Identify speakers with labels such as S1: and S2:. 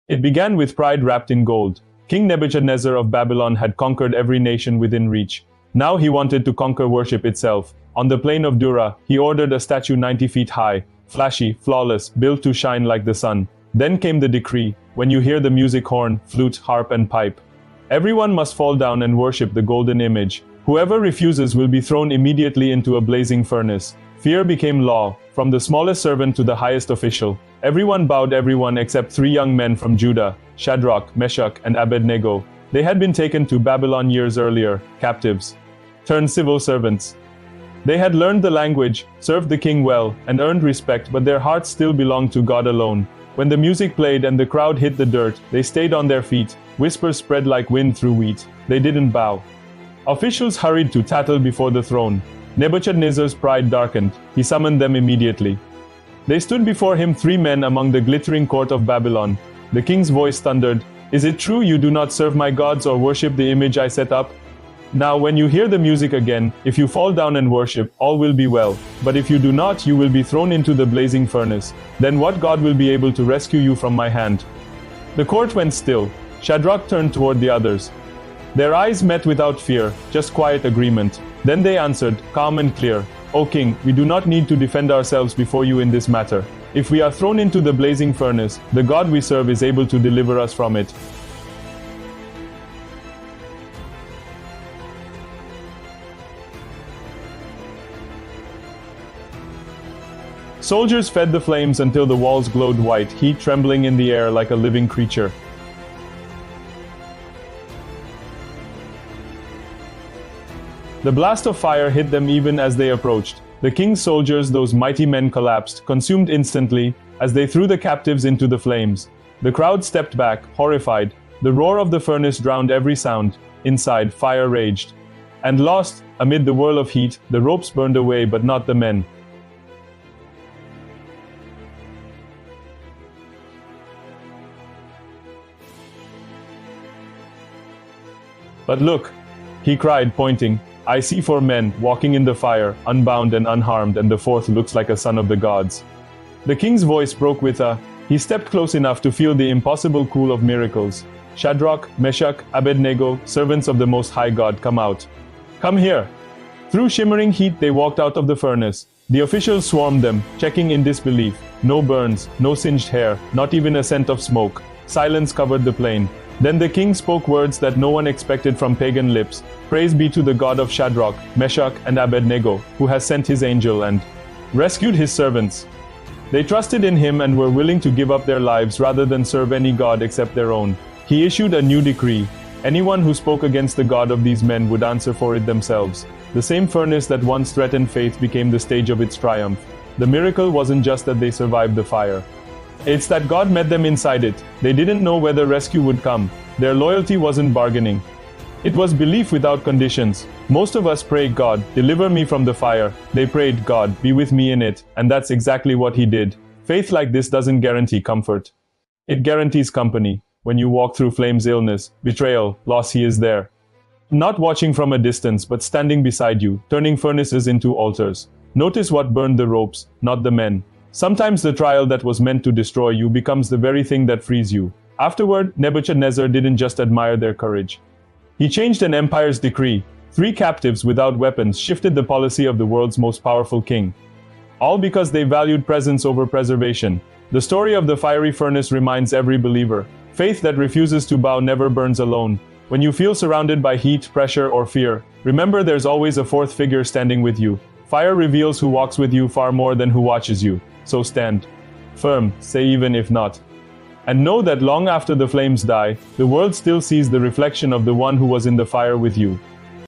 S1: It began with pride wrapped in gold. King Nebuchadnezzar of Babylon had conquered every nation within reach. Now he wanted to conquer worship itself. On the plain of Dura, he ordered a statue 90 feet high, flashy, flawless, built to shine like the sun. Then came the decree: when you hear the music, horn, flute, harp and pipe, everyone must fall down and worship the golden image. Whoever refuses will be thrown immediately into a blazing furnace. Fear became law, from the smallest servant to the highest official. Everyone bowed, everyone except 3 young men from Judah, Shadrach, Meshach, and Abednego. They had been taken to Babylon years earlier, captives, turned civil servants. They had learned the language, served the king well, and earned respect, but their hearts still belonged to God alone. When the music played and the crowd hit the dirt, they stayed on their feet. Whispers spread like wind through wheat. They didn't bow. Officials hurried to tattle before the throne. Nebuchadnezzar's pride darkened. He summoned them immediately. They stood before him, 3 men among the glittering court of Babylon. The king's voice thundered, "Is it true you do not serve my gods or worship the image I set up? Now when you hear the music again, if you fall down and worship, all will be well. But if you do not, you will be thrown into the blazing furnace. Then what God will be able to rescue you from my hand?" The court went still. Shadrach turned toward the others. Their eyes met without fear, just quiet agreement. Then they answered, calm and clear, "O king, we do not need to defend ourselves before you in this matter. If we are thrown into the blazing furnace, the God we serve is able to deliver us from it." Soldiers fed the flames until the walls glowed white, heat trembling in the air like a living creature. The blast of fire hit them even as they approached. The king's soldiers, those mighty men, collapsed, consumed instantly, as they threw the captives into the flames. The crowd stepped back, horrified. The roar of the furnace drowned every sound. Inside, fire raged. And lost, amid the whirl of heat, the ropes burned away, but not the men. "But look," he cried, pointing, "I see 4 men, walking in the fire, unbound and unharmed, and the 4th looks like a son of the gods." The king's voice broke with a. He stepped close enough to feel the impossible cool of miracles. "Shadrach, Meshach, Abednego, servants of the Most High God, come out. Come here." Through shimmering heat they walked out of the furnace. The officials swarmed them, checking in disbelief. No burns, no singed hair, not even a scent of smoke. Silence covered the plain. Then the king spoke words that no one expected from pagan lips. "Praise be to the God of Shadrach, Meshach, and Abednego, who has sent his angel and rescued his servants." They trusted in him and were willing to give up their lives rather than serve any god except their own. He issued a new decree. Anyone who spoke against the God of these men would answer for it themselves. The same furnace that once threatened faith became the stage of its triumph. The miracle wasn't just that they survived the fire. It's that God met them inside it. They didn't know whether rescue would come. Their loyalty wasn't bargaining. It was belief without conditions. Most of us pray, "God, deliver me from the fire." They prayed, "God, be with me in it." And that's exactly what he did. Faith like this doesn't guarantee comfort. It guarantees company. When you walk through flames, illness, betrayal, loss, he is there. Not watching from a distance, but standing beside you, turning furnaces into altars. Notice what burned the ropes, not the men. Sometimes the trial that was meant to destroy you becomes the very thing that frees you. Afterward, Nebuchadnezzar didn't just admire their courage. He changed an empire's decree. 3 captives without weapons shifted the policy of the world's most powerful king. All because they valued presence over preservation. The story of the fiery furnace reminds every believer. Faith that refuses to bow never burns alone. When you feel surrounded by heat, pressure, or fear, remember there's always a 4th figure standing with you. Fire reveals who walks with you far more than who watches you. So stand firm, say even if not. And know that long after the flames die, the world still sees the reflection of the one who was in the fire with you.